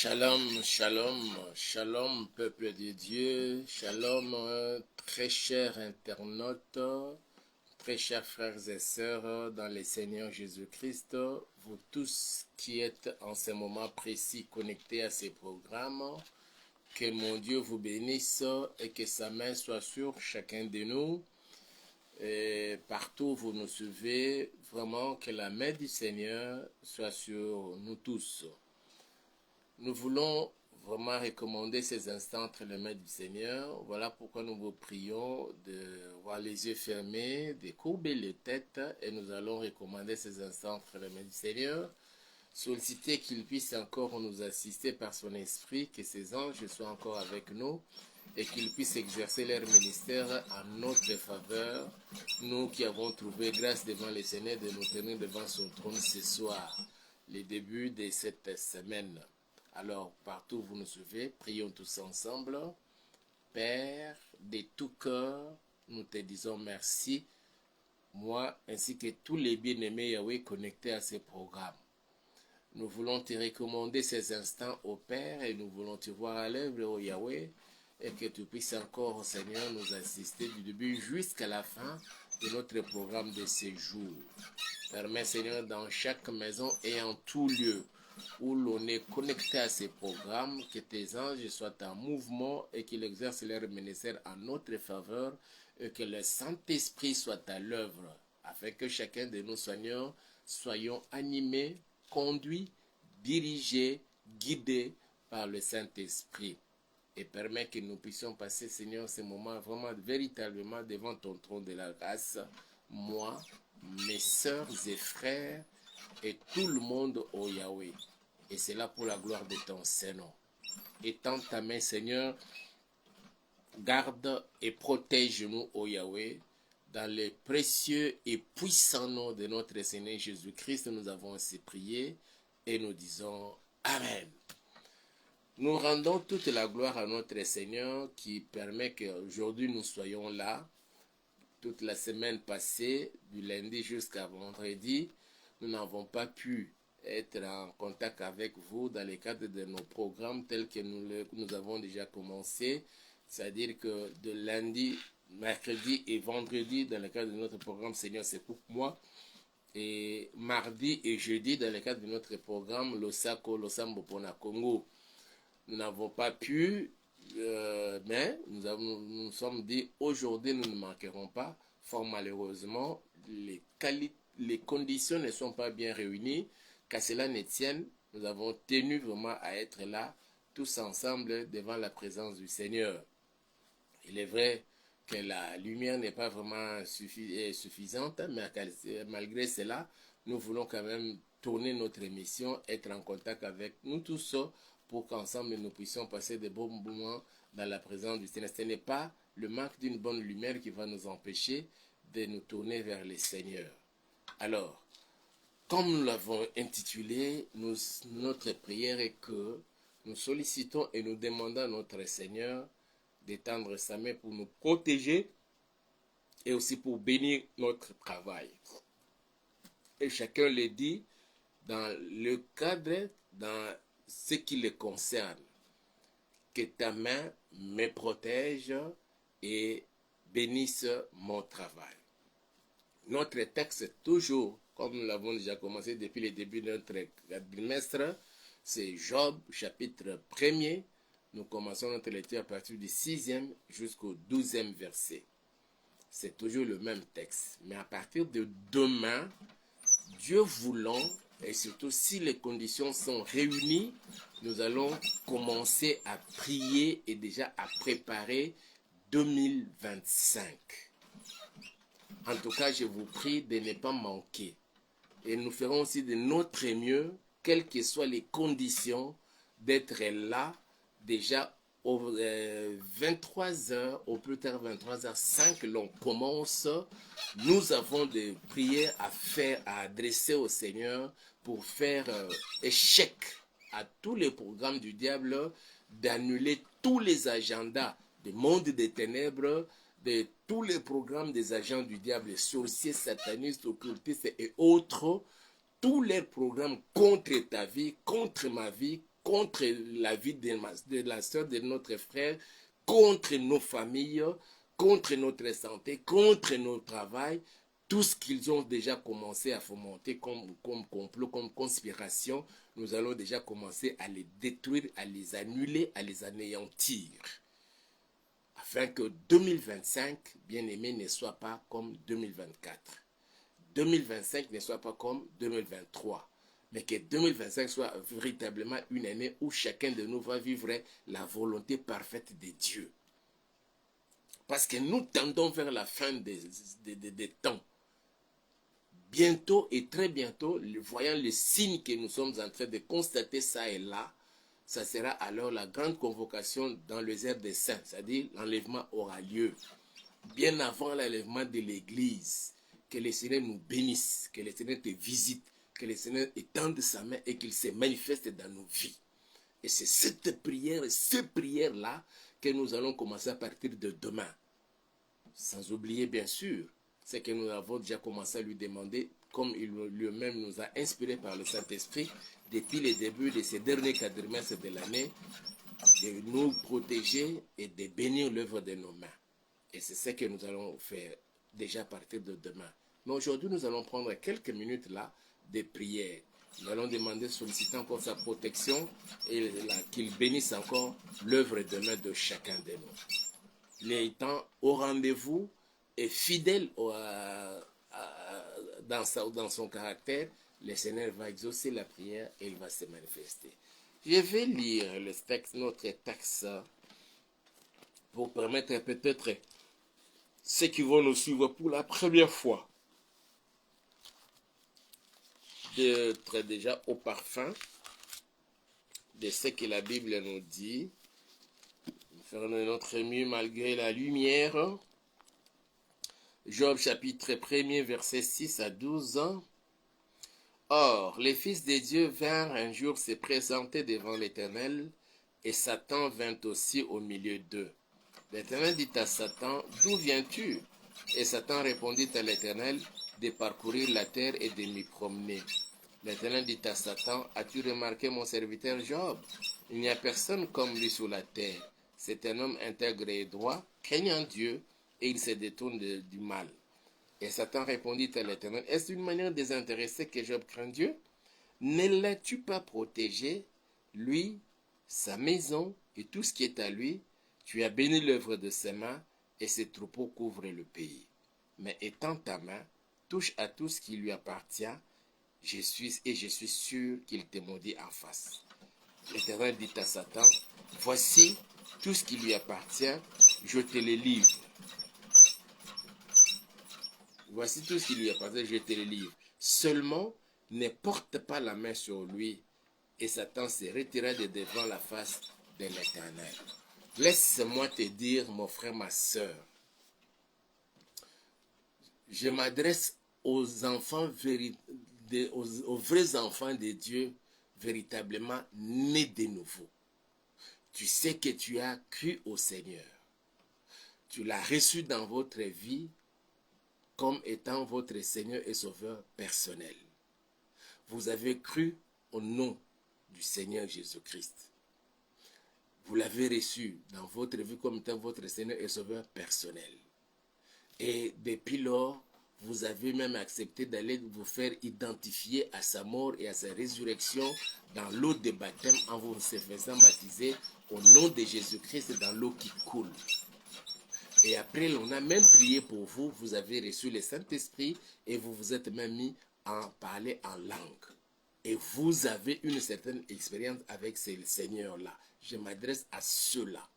Shalom, shalom, shalom, peuple de Dieu, shalom, très chers internautes, très chers frères et sœurs dans le Seigneur Jésus-Christ, vous tous qui êtes en ce moment précis connectés à ces programmes, que mon Dieu vous bénisse et que sa main soit sur chacun de nous. Et partout où vous nous suivez, vraiment que la main du Seigneur soit sur nous tous. Nous voulons vraiment recommander ces instants entre les mains du Seigneur. Voilà pourquoi nous vous prions d'avoir les yeux fermés, de courber les têtes et nous allons recommander ces instants entre les mains du Seigneur. Solliciter qu'il puisse encore nous assister par son esprit, que ses anges soient encore avec nous et qu'ils puissent exercer leur ministère en notre faveur. Nous qui avons trouvé grâce devant le Seigneur de nous tenir devant son trône ce soir, les débuts de cette semaine. Alors, partout où vous nous suivez, prions tous ensemble. Père, de tout cœur, nous te disons merci, moi ainsi que tous les bien-aimés Yahweh connectés à ces programmes. Nous voulons te recommander ces instants au Père et nous voulons te voir à l'œuvre au Yahweh et que tu puisses encore, Seigneur, nous assister du début jusqu'à la fin de notre programme de ce jour. Permets, Seigneur, dans chaque maison et en tout lieu où l'on est connecté à ces programmes, que tes anges soient en mouvement et qu'ils exercent leur ministère en notre faveur et que le Saint-Esprit soit à l'œuvre, afin que chacun de nous soyons animés, conduits, dirigés, guidés par le Saint-Esprit. Et permets que nous puissions passer, Seigneur, ces moments vraiment véritablement devant ton trône de la grâce, moi, mes sœurs et frères, et tout le monde au Yahweh. Et c'est là pour la gloire de ton Saint-Nom. Étends ta main, Seigneur, garde et protège-nous au Yahweh. Dans le précieux et puissant nom de notre Seigneur Jésus-Christ, nous avons ainsi prié et nous disons Amen. Nous rendons toute la gloire à notre Seigneur qui permet qu'aujourd'hui nous soyons là. Toute la semaine passée, du lundi jusqu'à vendredi, nous n'avons pas pu être en contact avec vous dans le cadre de nos programmes tels que nous avons déjà commencé. C'est-à-dire que de lundi, mercredi et vendredi, dans le cadre de notre programme Seigneur, c'est pour moi. Et mardi et jeudi, dans le cadre de notre programme Losako, Losambo Pona Congo. Nous n'avons pas pu, mais nous sommes dit aujourd'hui nous ne manquerons pas. Fort malheureusement, les conditions ne sont pas bien réunies. Qu'à cela ne tienne, nous avons tenu vraiment à être là, tous ensemble, devant la présence du Seigneur. Il est vrai que la lumière n'est pas vraiment suffisante, mais malgré cela, nous voulons quand même tourner notre émission, être en contact avec nous tous, pour qu'ensemble nous puissions passer de bons moments dans la présence du Seigneur. Ce n'est pas le manque d'une bonne lumière qui va nous empêcher de nous tourner vers le Seigneur. Alors, comme nous l'avons intitulé, notre prière est que nous sollicitons et nous demandons à notre Seigneur d'étendre sa main pour nous protéger et aussi pour bénir notre travail. Et chacun le dit dans le cadre, dans ce qui le concerne, que ta main me protège et bénisse mon travail. Notre texte, toujours, comme nous l'avons déjà commencé depuis le début de notre trimestre, c'est Job, chapitre 1er. Nous commençons notre lecture à partir du 6e jusqu'au 12e verset. C'est toujours le même texte. Mais à partir de demain, Dieu voulant, et surtout si les conditions sont réunies, nous allons commencer à prier et déjà à préparer 2025. En tout cas, je vous prie de ne pas manquer. Et nous ferons aussi de notre mieux, quelles que soient les conditions, d'être là déjà aux 23h, au plus tard 23h05, l'on commence. Nous avons des prières à faire, à adresser au Seigneur pour faire échec à tous les programmes du diable, d'annuler tous les agendas du monde des ténèbres, de tous les programmes des agents du diable, sorciers, satanistes, occultistes et autres, tous les programmes contre ta vie, contre ma vie, contre la vie de la soeur, de notre frère, contre nos familles, contre notre santé, contre notre travail, tout ce qu'ils ont déjà commencé à fomenter comme complot, comme conspiration, nous allons déjà commencer à les détruire, à les annuler, à les anéantir. Afin que 2025, bien aimé, ne soit pas comme 2024. 2025 ne soit pas comme 2023. Mais que 2025 soit véritablement une année où chacun de nous va vivre la volonté parfaite de Dieu. Parce que nous tendons vers la fin des temps. Bientôt et très bientôt, voyant les signes que nous sommes en train de constater ça et là, ça sera alors la grande convocation dans les airs des saints, c'est-à-dire l'enlèvement aura lieu. Bien avant l'enlèvement de l'Église, que le Seigneur nous bénisse, que le Seigneur te visite, que le Seigneur étende sa main et qu'il se manifeste dans nos vies. Et c'est cette prière, ces prières-là que nous allons commencer à partir de demain. Sans oublier bien sûr ce que nous avons déjà commencé à lui demander, comme il lui-même nous a inspiré par le Saint-Esprit depuis le début de ces derniers quadrimestres de l'année, de nous protéger et de bénir l'œuvre de nos mains. Et c'est ce que nous allons faire déjà à partir de demain. Mais aujourd'hui, nous allons prendre quelques minutes là de prière. Nous allons demander, solliciter encore sa protection et qu'il bénisse encore l'œuvre de main de chacun de nous. Il est temps au rendez-vous et fidèle dans son caractère, le Seigneur va exaucer la prière et il va se manifester. Je vais lire le texte, notre texte pour permettre peut-être ceux qui vont nous suivre pour la première fois d'être déjà au parfum de ce que la Bible nous dit. Faire notre mieux malgré la lumière. Job chapitre 1er verset 6 à 12. Or, les fils de Dieu vinrent un jour se présenter devant l'Éternel, et Satan vint aussi au milieu d'eux. L'Éternel dit à Satan, d'où viens-tu? Et Satan répondit à l'Éternel, de parcourir la terre et de m'y promener. L'Éternel dit à Satan, as-tu remarqué mon serviteur Job? Il n'y a personne comme lui sur la terre. C'est un homme intègre et droit, craignant Dieu, et il se détourne du mal. Et Satan répondit à l'Éternel, est-ce une manière désintéressée que Job craint Dieu? Ne l'as-tu pas protégé, lui, sa maison et tout ce qui est à lui? Tu as béni l'œuvre de ses mains, et ses troupeaux couvrent le pays. Mais étends ta main, touche à tout ce qui lui appartient, je suis sûr qu'il te maudit en face. L'Éternel dit à Satan, voici tout ce qui lui appartient, je te le livre. Voici tout ce qui lui appartient, je te le livre. Seulement, ne porte pas la main sur lui. Et Satan se retira de devant la face de l'Éternel. Laisse-moi te dire, mon frère, ma soeur, je m'adresse aux enfants aux vrais enfants de Dieu, véritablement nés de nouveau. Tu sais que tu as cru au Seigneur. Tu l'as reçu dans votre vie comme étant votre Seigneur et Sauveur personnel. Vous avez cru au nom du Seigneur Jésus-Christ. Vous l'avez reçu dans votre vie comme étant votre Seigneur et Sauveur personnel. Et depuis lors, vous avez même accepté d'aller vous faire identifier à sa mort et à sa résurrection dans l'eau de baptême en vous faisant baptiser au nom de Jésus-Christ dans l'eau qui coule. Et après, on a même prié pour vous, vous avez reçu le Saint-Esprit et vous vous êtes même mis à parler en langue. Et vous avez une certaine expérience avec ce Seigneur-là. Je m'adresse à ceux-là.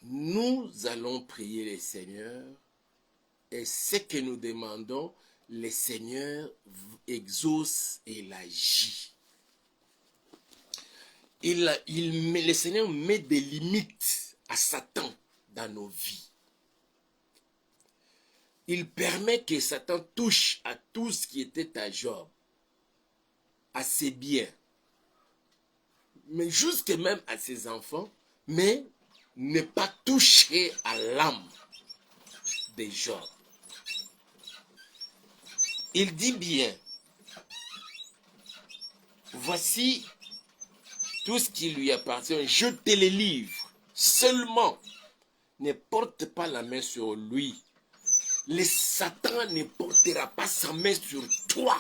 Nous allons prier le Seigneur et ce que nous demandons, le Seigneur exauce et il agit. Le Seigneur met des limites à Satan dans nos vies. Il permet que Satan touche à tout ce qui était à Job, à ses biens, mais jusque même à ses enfants, mais ne pas toucher à l'âme de Job. Il dit bien, voici tout ce qui lui appartient, je te les livre. Seulement, ne porte pas la main sur lui. Le Satan ne portera pas sa main sur toi,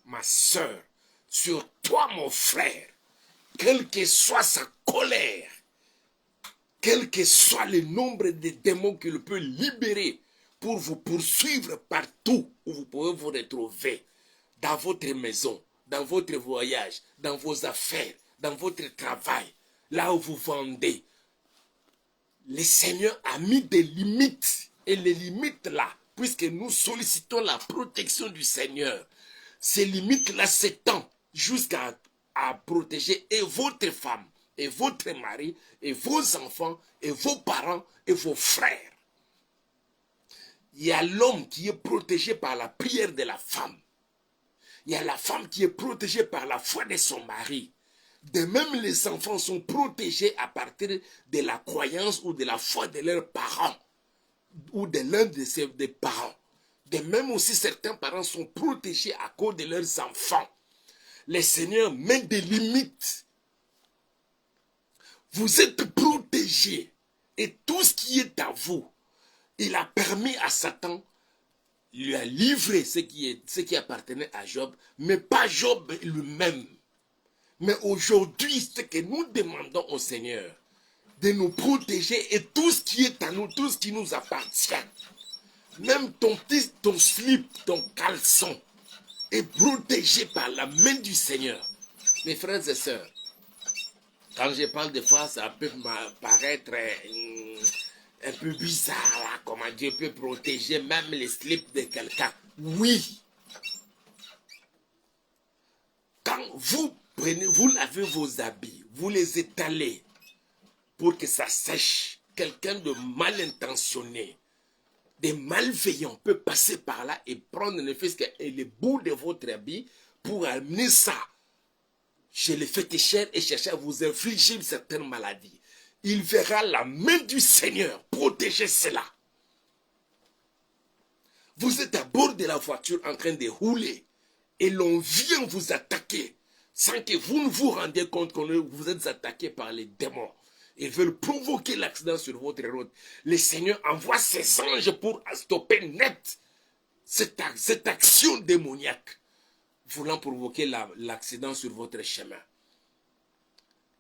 ma soeur, sur toi, mon frère. Quelle que soit sa colère, quel que soit le nombre de démons qu'il peut libérer pour vous poursuivre partout où vous pouvez vous retrouver, dans votre maison, dans votre voyage, dans vos affaires, dans votre travail, là où vous vendez. Le Seigneur a mis des limites. Et les limites là, puisque nous sollicitons la protection du Seigneur, ces limites-là s'étendent jusqu'à protéger et votre femme, et votre mari, et vos enfants, et vos parents, et vos frères. Il y a l'homme qui est protégé par la prière de la femme. Il y a la femme qui est protégée par la foi de son mari. De même, les enfants sont protégés à partir de la croyance ou de la foi de leurs parents ou de l'un de ses parents. De même aussi, certains parents sont protégés à cause de leurs enfants. Le Seigneur met des limites. Vous êtes protégés et tout ce qui est à vous, il a permis à Satan, il lui a livré ce qui appartenait à Job, mais pas Job lui-même. Mais aujourd'hui, ce que nous demandons au Seigneur, de nous protéger et tout ce qui est à nous, tout ce qui nous appartient, même ton slip, ton caleçon, est protégé par la main du Seigneur. Mes frères et sœurs, quand je parle de fois, ça peut paraître un peu bizarre, là, comment Dieu peut protéger même les slips de quelqu'un. Oui. Quand vous prenez, vous lavez vos habits, vous les étalez pour que ça sèche. Quelqu'un de mal intentionné, des malveillants peut passer par là et prendre ne fût-ce que le bout de votre habit pour amener ça chez les féticheurs et chercher à vous infliger certaines maladies. Il verra la main du Seigneur protéger cela. Vous êtes à bord de la voiture en train de rouler et l'on vient vous attaquer sans que vous ne vous rendiez compte que vous êtes attaqué par les démons. Ils veulent provoquer l'accident sur votre route. Le Seigneur envoie ses anges pour stopper net cette action démoniaque voulant provoquer l'accident sur votre chemin.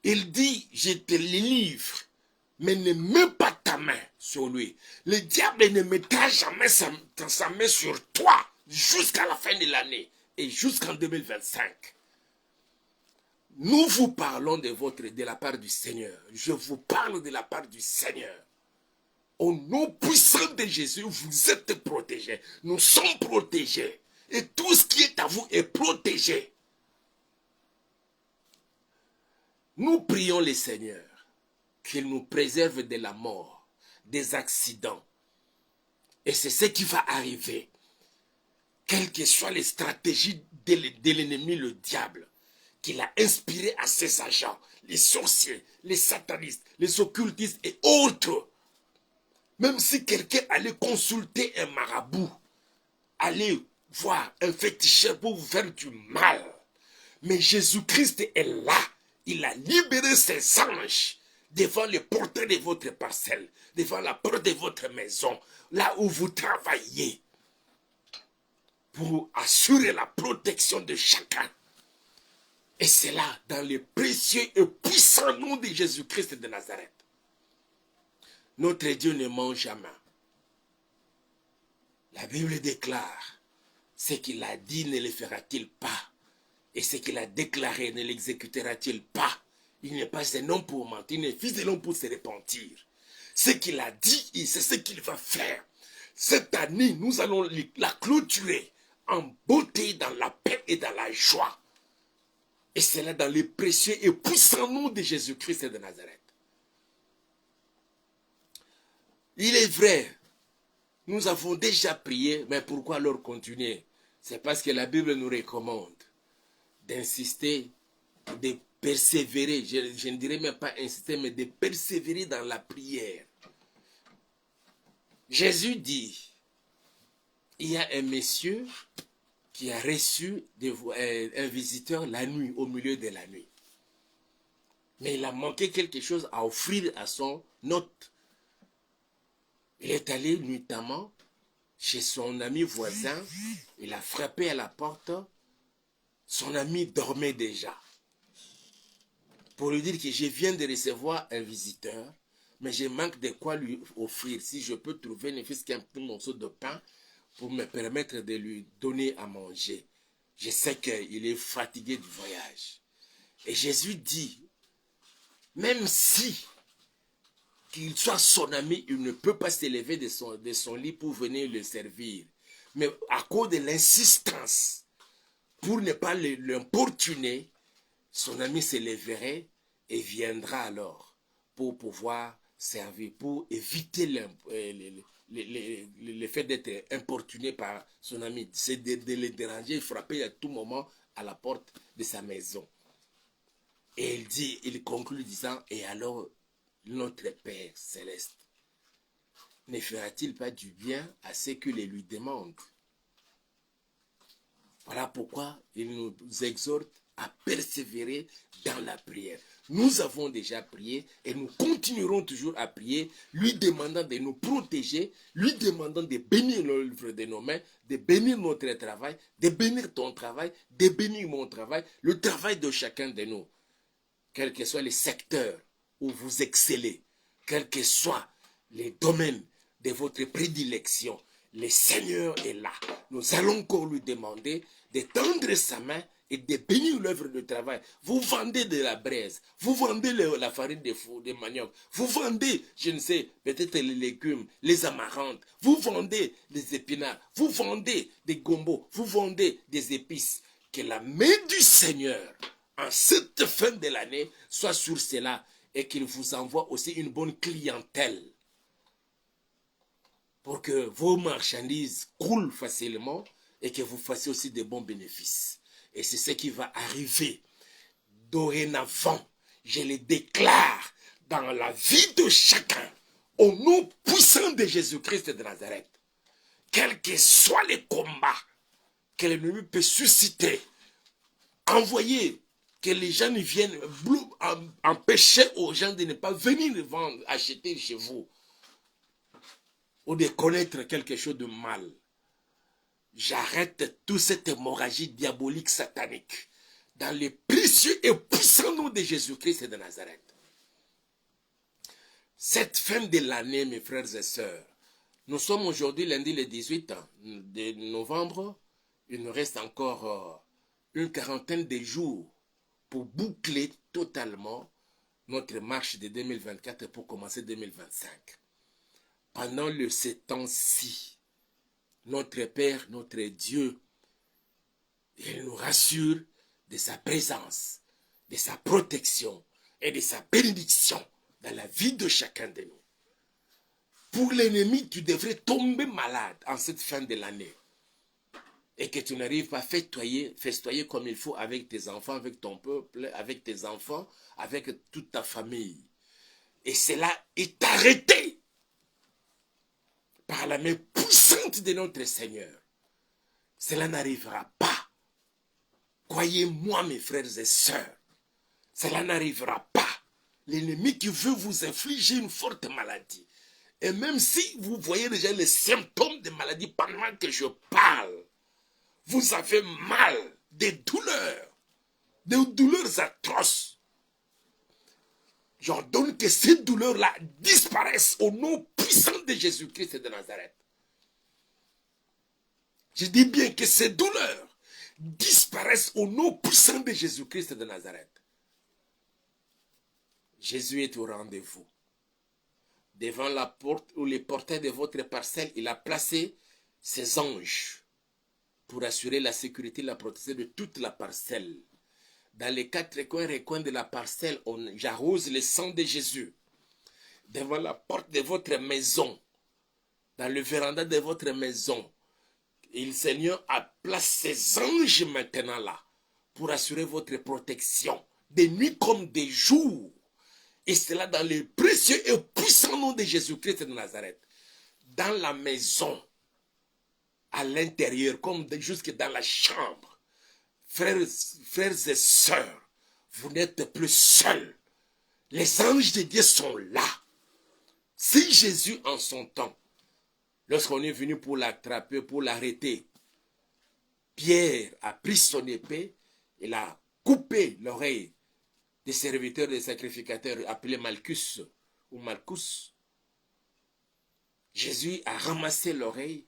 Il dit, je te livre, mais ne mets pas ta main sur lui. Le diable ne mettra jamais sa main sur toi jusqu'à la fin de l'année et jusqu'en 2025. Nous vous parlons de la part du Seigneur. Je vous parle de la part du Seigneur. Au nom puissant de Jésus, vous êtes protégés. Nous sommes protégés. Et tout ce qui est à vous est protégé. Nous prions le Seigneur qu'il nous préserve de la mort, des accidents. Et c'est ce qui va arriver. Quelles que soient les stratégies de l'ennemi, le diable, qu'il a inspiré à ses agents, les sorciers, les satanistes, les occultistes et autres. Même si quelqu'un allait consulter un marabout, allez voir un féticheur pour vous faire du mal. Mais Jésus-Christ est là. Il a libéré ses anges devant le portail de votre parcelle, devant la porte de votre maison, là où vous travaillez, pour assurer la protection de chacun. Et c'est là, dans le précieux et puissant nom de Jésus-Christ de Nazareth. Notre Dieu ne ment jamais. La Bible déclare, ce qu'il a dit ne le fera-t-il pas? Et ce qu'il a déclaré ne l'exécutera-t-il pas? Il n'est pas un homme pour mentir, il n'est fils de l'homme pour se repentir. Ce qu'il a dit, c'est ce qu'il va faire. Cette année, nous allons la clôturer en beauté, dans la paix et dans la joie. Et c'est là dans le précieux et puissant nom de Jésus-Christ de Nazareth. Il est vrai, nous avons déjà prié, mais pourquoi alors continuer? C'est parce que la Bible nous recommande d'insister, de persévérer. Je ne dirais même pas insister, mais de persévérer dans la prière. Jésus dit, il y a un monsieur qui a reçu un visiteur la nuit, au milieu de la nuit. Mais il a manqué quelque chose à offrir à son hôte. Il est allé nuitamment chez son ami voisin, il a frappé à la porte, son ami dormait déjà. Pour lui dire que je viens de recevoir un visiteur, mais je manque de quoi lui offrir. Si je peux trouver ne fût-ce qu'un petit morceau de pain pour me permettre de lui donner à manger. Je sais qu'il est fatigué du voyage. Et Jésus dit, même si qu'il soit son ami, il ne peut pas s'élever de son lit pour venir le servir. Mais à cause de l'insistance, pour ne pas l'importuner, son ami s'élèverait et viendra alors pour pouvoir servir, pour éviter le fait d'être importuné par son ami. C'est de le déranger, frapper à tout moment à la porte de sa maison. Et il conclut disant, et alors notre Père céleste ne fera-t-il pas du bien à ceux qui le lui demandent? Voilà pourquoi il nous exhorte à persévérer dans la prière. Nous avons déjà prié et nous continuerons toujours à prier, lui demandant de nous protéger, lui demandant de bénir l'œuvre de nos mains, de bénir notre travail, de bénir ton travail, de bénir mon travail, le travail de chacun de nous. Quels que soient les secteurs où vous excellez, quels que soient les domaines de votre prédilection, le Seigneur est là. Nous allons encore lui demander de tendre sa main et de bénir l'œuvre de travail. Vous vendez de la braise, vous vendez la farine de manioc, vous vendez, je ne sais, peut-être les légumes, les amarantes, vous vendez des épinards, vous vendez des gombos, vous vendez des épices. Que la main du Seigneur, en cette fin de l'année, soit sur cela et qu'il vous envoie aussi une bonne clientèle pour que vos marchandises coulent facilement et que vous fassiez aussi de bons bénéfices. Et c'est ce qui va arriver dorénavant. Je le déclare dans la vie de chacun, au nom puissant de Jésus-Christ de Nazareth. Quels que soient les combats que l'ennemi peut susciter, envoyer que les gens ne viennent empêcher aux gens de ne pas venir vendre, acheter chez vous, ou de connaître quelque chose de mal. J'arrête toute cette hémorragie diabolique satanique dans le précieux et puissant nom de Jésus-Christ de Nazareth. Cette fin de l'année, mes frères et sœurs, nous sommes aujourd'hui lundi le 18 de novembre. Il nous reste encore une quarantaine de jours pour boucler totalement notre marche de 2024 pour commencer 2025. Pendant ce temps-ci, notre Père, notre Dieu, il nous rassure de sa présence, de sa protection et de sa bénédiction dans la vie de chacun de nous. Pour l'ennemi, tu devrais tomber malade en cette fin de l'année et que tu n'arrives pas à festoyer comme il faut avec tes enfants, avec ton peuple, avec tes enfants, avec toute ta famille. Et cela est arrêté par la main puissante de notre Seigneur. Cela n'arrivera pas. Croyez-moi, mes frères et sœurs, cela n'arrivera pas. L'ennemi qui veut vous infliger une forte maladie, et même si vous voyez déjà les symptômes de maladie pendant que je parle, vous avez mal, des douleurs atroces. J'ordonne que ces douleurs-là disparaissent au nom puissant de Jésus-Christ de Nazareth. Je dis bien que ces douleurs disparaissent au nom puissant de Jésus-Christ de Nazareth. Jésus est au rendez-vous. Devant la porte ou les portails de votre parcelle, il a placé ses anges pour assurer la sécurité et la protection de toute la parcelle. Dans les 4 recoins de la parcelle, j'arrose le sang de Jésus. Devant la porte de votre maison, dans le véranda de votre maison, le Seigneur a placé ses anges maintenant là pour assurer votre protection, de nuit comme de jour. Et cela dans le précieux et puissant nom de Jésus-Christ de Nazareth. Dans la maison, à l'intérieur, comme jusque dans la chambre. Frères et sœurs, vous n'êtes plus seuls. Les anges de Dieu sont là. Si Jésus en son temps, lorsqu'on est venu pour l'attraper, pour l'arrêter, Pierre a pris son épée, il a coupé l'oreille des serviteurs, des sacrificateurs appelés Malchus ou Malchus. Jésus a ramassé l'oreille,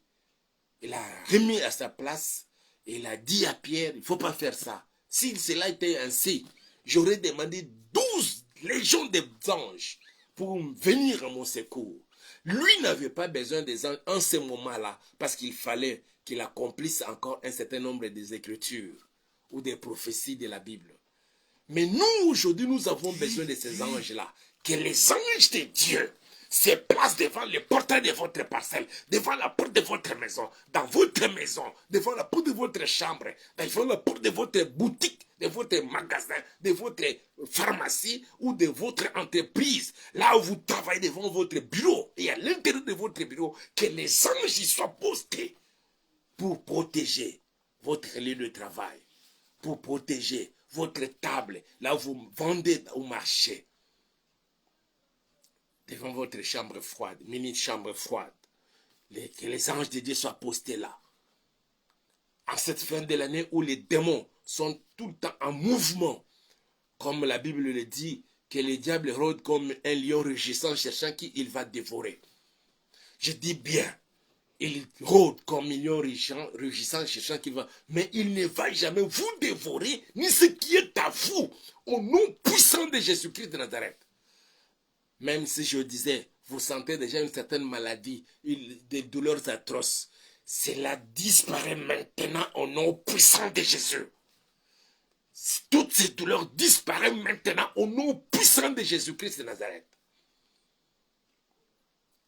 il l'a remis à sa place et il a dit à Pierre, il ne faut pas faire ça. Si cela était ainsi, j'aurais demandé 12 légions d'anges pour venir à mon secours. Lui n'avait pas besoin des anges en ce moment-là parce qu'il fallait qu'il accomplisse encore un certain nombre des Écritures ou des prophéties de la Bible. Mais nous, aujourd'hui, nous avons besoin de ces anges-là. Que les anges de Dieu se placent devant les portails de votre parcelle, devant la porte de votre maison, dans votre maison, devant la porte de votre chambre, devant la porte de votre boutique, de votre magasin, de votre pharmacie ou de votre entreprise. Là où vous travaillez devant votre bureau et à l'intérieur de votre bureau, que les anges y soient postés pour protéger votre lieu de travail, pour protéger votre table, là où vous vendez au marché, devant votre chambre froide, mini-chambre froide, que les anges de Dieu soient postés là. En cette fin de l'année où les démons sont tout le temps en mouvement, comme la Bible le dit, que le diable rôde comme un lion rugissant, cherchant qui il va dévorer. Je dis bien, il rôde comme un lion rugissant, cherchant qu'il va, mais il ne va jamais vous dévorer, ni ce qui est à vous, au nom puissant de Jésus-Christ de Nazareth. Même si je disais, vous sentez déjà une certaine maladie, des douleurs atroces, cela disparaît maintenant au nom puissant de Jésus. Toutes ces douleurs disparaissent maintenant au nom puissant de Jésus-Christ de Nazareth.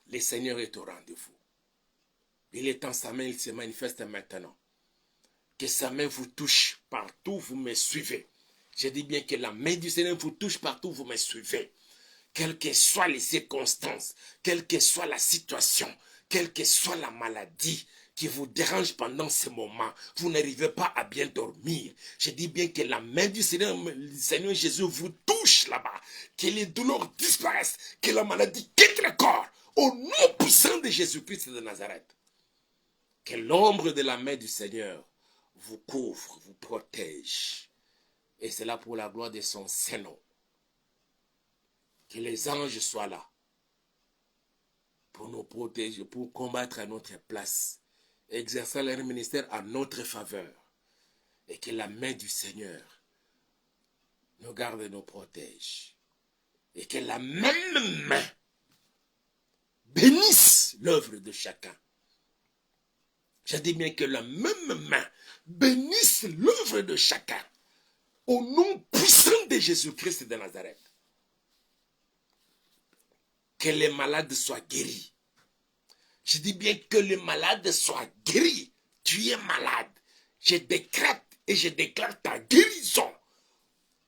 Le Seigneur est au rendez-vous. Il est en sa main, il se manifeste maintenant. Que sa main vous touche partout, vous me suivez. Je dis bien que la main du Seigneur vous touche partout, vous me suivez. Quelles que soient les circonstances, quelle que soit la situation, quelle que soit la maladie qui vous dérange pendant ce moment, vous n'arrivez pas à bien dormir. Je dis bien que la main du Seigneur Jésus vous touche là-bas, que les douleurs disparaissent, que la maladie quitte le corps, au nom puissant de Jésus-Christ de Nazareth. Que l'ombre de la main du Seigneur vous couvre, vous protège. Et c'est là pour la gloire de son Saint-Nom. Que les anges soient là pour nous protéger, pour combattre à notre place, exerçant leur ministère à notre faveur. Et que la main du Seigneur nous garde et nous protège. Et que la même main bénisse l'œuvre de chacun. Je dis bien que la même main bénisse l'œuvre de chacun. Au nom puissant de Jésus-Christ de Nazareth. Que les malades soient guéris. Je dis bien que les malades soient guéris. Tu es malade. Je décrète et je déclare ta guérison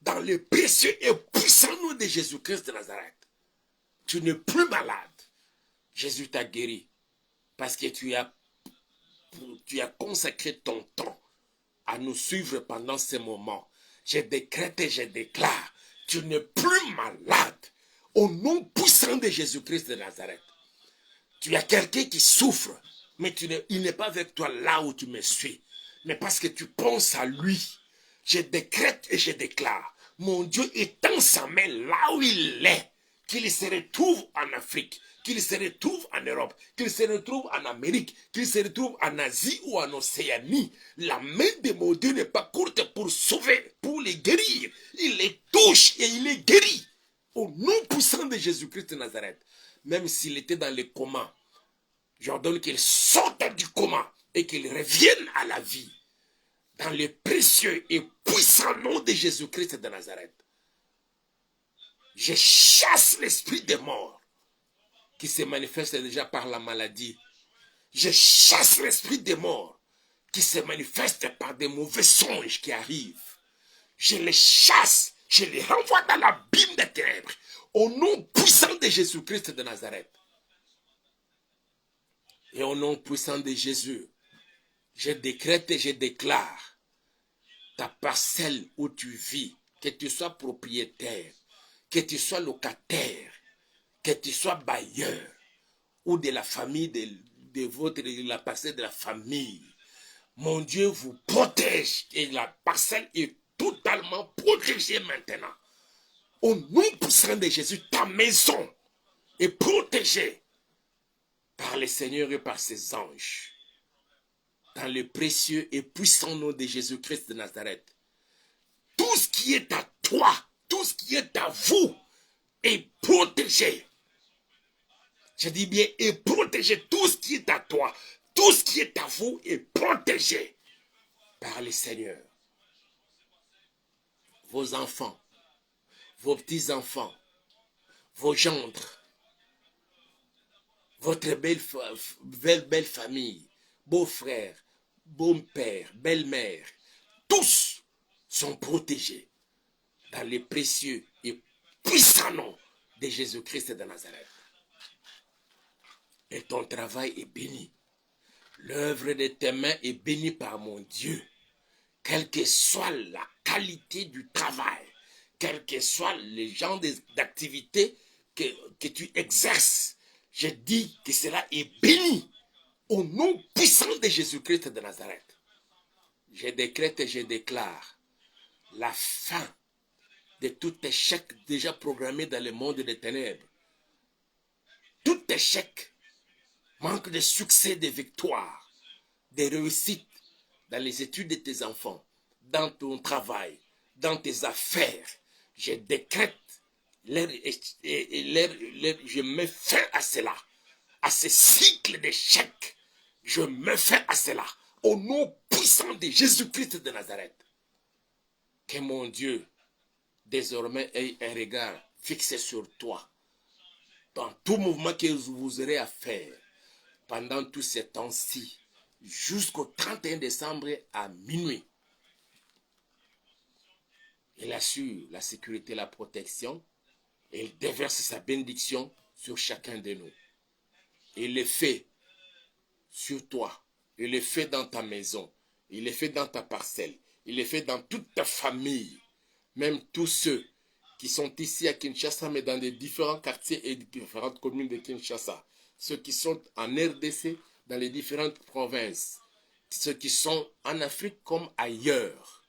dans le précieux et puissant nom de Jésus-Christ de Nazareth. Tu n'es plus malade. Jésus t'a guéri parce que tu as consacré ton temps à nous suivre pendant ces moments. Je décrète et je déclare, tu n'es plus malade. Au nom puissant de Jésus-Christ de Nazareth. Tu as quelqu'un qui souffre, mais il n'est pas avec toi là où tu me suis. Mais parce que tu penses à lui, je décrète et je déclare, mon Dieu étend sa main là où il est, qu'il se retrouve en Afrique, qu'il se retrouve en Europe, qu'il se retrouve en Amérique, qu'il se retrouve en Asie ou en Océanie. La main de mon Dieu n'est pas courte pour sauver, pour les guérir. Il les touche et il les guérit. Au nom puissant de Jésus-Christ de Nazareth, même s'il était dans le coma, j'ordonne qu'il sorte du coma et qu'il revienne à la vie. Dans le précieux et puissant nom de Jésus-Christ de Nazareth. Je chasse l'esprit des morts qui se manifeste déjà par la maladie. Je chasse l'esprit des morts qui se manifeste par des mauvais songes qui arrivent. Je les chasse. Je les renvoie dans l'abîme des ténèbres. Au nom puissant de Jésus-Christ de Nazareth. Et au nom puissant de Jésus, Je décrète et je déclare ta parcelle où tu vis, que tu sois propriétaire, que tu sois locataire, que tu sois bailleur ou de la famille de la parcelle de la famille. Mon Dieu vous protège et la parcelle est totalement protégée maintenant. Au nom puissant de Jésus, ta maison est protégée par le Seigneur et par ses anges. Dans le précieux et puissant nom de Jésus-Christ de Nazareth. Tout ce qui est à toi, tout ce qui est à vous est protégé. Je dis bien, est protégé. Tout ce qui est à toi, tout ce qui est à vous est protégé par le Seigneur. Vos enfants, vos petits-enfants, vos gendres, votre belle famille, beaux-frères, beaux-pères, belle-mère, tous sont protégés dans les précieux et puissants noms de Jésus-Christ de Nazareth. Et ton travail est béni. L'œuvre de tes mains est bénie par mon Dieu. Quelle que soit la qualité du travail, quel que soit le genre d'activité que tu exerces, je dis que cela est béni au nom puissant de Jésus-Christ de Nazareth. Je décrète et je déclare la fin de tout échec déjà programmé dans le monde des ténèbres. Tout échec, manque de succès, de victoire, de réussite dans les études de tes enfants, dans ton travail, dans tes affaires. Je décrète, je mets fin à cela, à ce cycle d'échecs. Je mets fin à cela, au nom puissant de Jésus-Christ de Nazareth. Que mon Dieu, désormais, ait un regard fixé sur toi, dans tout mouvement que vous aurez à faire, pendant tous ces temps-ci, jusqu'au 31 décembre à minuit. Il assure la sécurité et la protection et il déverse sa bénédiction sur chacun de nous. Il le fait sur toi, il le fait dans ta maison, il le fait dans ta parcelle, il le fait dans toute ta famille, même tous ceux qui sont ici à Kinshasa, mais dans les différents quartiers et différentes communes de Kinshasa, ceux qui sont en RDC, dans les différentes provinces, ceux qui sont en Afrique comme ailleurs.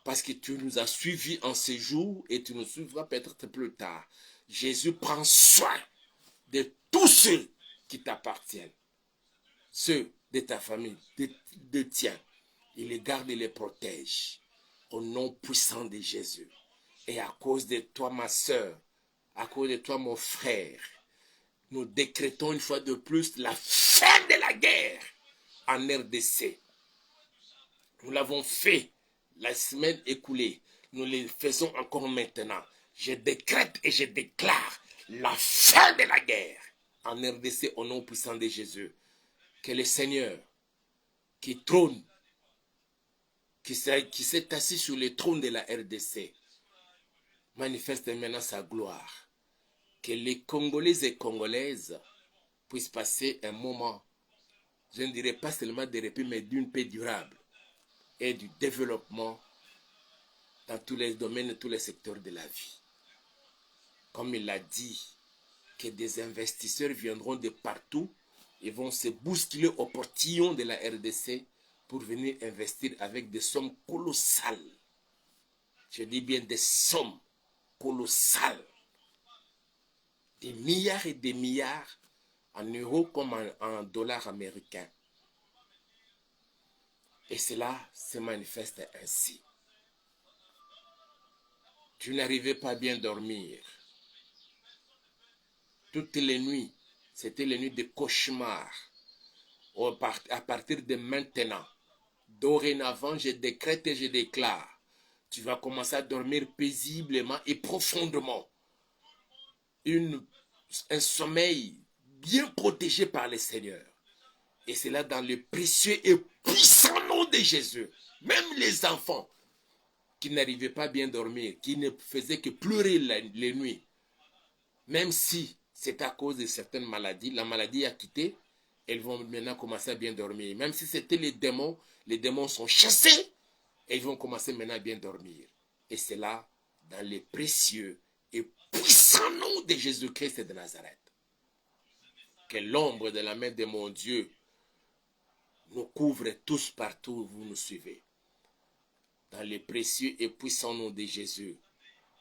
Parce que tu nous as suivis en ces jours et tu nous suivras peut-être plus tard. Jésus prend soin de tous ceux qui t'appartiennent. Ceux de ta famille, de tien. Il les garde et les protège. Au nom puissant de Jésus. Et à cause de toi, ma soeur, à cause de toi, mon frère, nous décrétons une fois de plus la fin de la guerre en RDC. Nous l'avons fait la semaine écoulée. Nous le faisons encore maintenant. Je décrète et je déclare la fin de la guerre en RDC au nom puissant de Jésus. Que le Seigneur qui trône, qui s'est assis sur le trône de la RDC, manifeste maintenant sa gloire. Que les Congolais et Congolaises puissent passer un moment, je ne dirais pas seulement de répit, mais d'une paix durable et du développement dans tous les domaines et tous les secteurs de la vie. Comme il l'a dit, que des investisseurs viendront de partout et vont se bousculer au portillon de la RDC pour venir investir avec des sommes colossales. Je dis bien des sommes colossales. Des milliards et des milliards en euros comme en dollars américains. Et cela se manifeste ainsi. Tu n'arrivais pas à bien dormir. Toutes les nuits, c'était les nuits de cauchemar. À partir de maintenant, dorénavant, je décrète et je déclare, tu vas commencer à dormir paisiblement et profondément. Un sommeil bien protégé par le Seigneur. Et c'est là dans le précieux et puissant nom de Jésus. Même les enfants qui n'arrivaient pas à bien dormir, qui ne faisaient que pleurer les nuits, même si c'est à cause de certaines maladies, la maladie a quitté elles vont maintenant commencer à bien dormir. Même si c'était les démons sont chassés et ils vont commencer maintenant à bien dormir. Et c'est là, dans les précieux et puissants noms de Jésus-Christ de Nazareth, que l'ombre de la main de mon Dieu nous couvre tous partout où vous nous suivez. Dans les précieux et puissants noms de Jésus,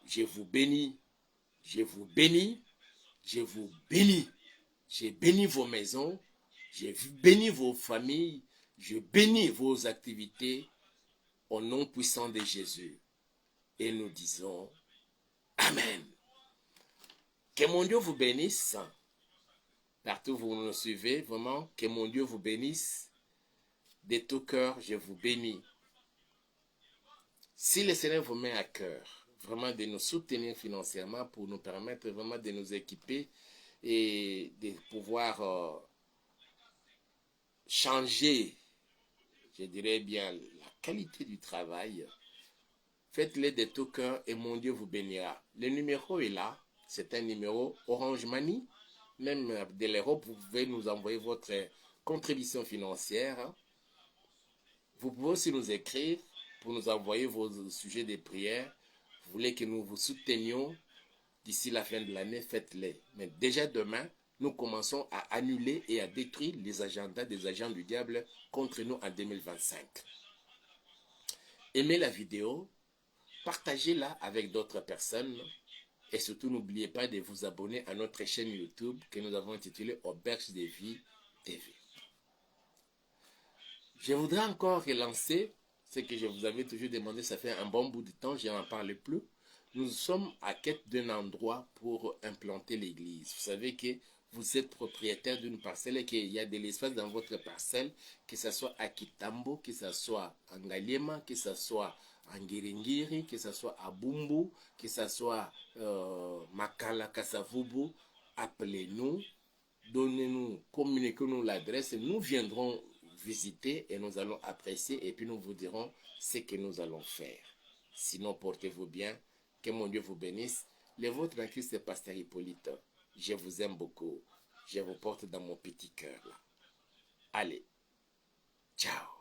je vous bénis, je vous bénis, je vous bénis. Je bénis vos maisons, je bénis vos familles, je bénis vos activités au nom puissant de Jésus. Et nous disons Amen. Que mon Dieu vous bénisse. Partout où vous nous suivez, vraiment, que mon Dieu vous bénisse. De tout cœur, je vous bénis. Si le Seigneur vous met à cœur, vraiment de nous soutenir financièrement pour nous permettre vraiment de nous équiper et de pouvoir changer, je dirais bien, la qualité du travail, faites-le de tout cœur et mon Dieu vous bénira. Le numéro est là, c'est un numéro Orange Money. Même de l'Europe, vous pouvez nous envoyer votre contribution financière. Vous pouvez aussi nous écrire pour nous envoyer vos sujets de prière. Vous voulez que nous vous soutenions d'ici la fin de l'année, faites-les. Mais déjà demain, nous commençons à annuler et à détruire les agendas des agents du diable contre nous en 2025. Aimez la vidéo, partagez-la avec d'autres personnes et surtout n'oubliez pas de vous abonner à notre chaîne YouTube que nous avons intitulée Auberge de Vie TV. Je voudrais encore relancer ce que je vous avais toujours demandé, ça fait un bon bout de temps, je n'en parle plus. Nous sommes à quête d'un endroit pour implanter l'église. Vous savez que vous êtes propriétaire d'une parcelle et qu'il y a de l'espace dans votre parcelle, que ce soit à Kitambo, que ce soit à Ngaliema, que ce soit à Ngiringiri, que ce soit à Bumbu, que ce soit Makala, Kasavubu. Appelez-nous, donnez-nous, communiquez-nous l'adresse et nous viendrons visiter et nous allons apprécier et puis nous vous dirons ce que nous allons faire. Sinon, portez-vous bien. Que mon Dieu vous bénisse. Le vôtre en Christ, c'est Pasteur Hippolyte. Je vous aime beaucoup. Je vous porte dans mon petit cœur là. Allez. Ciao.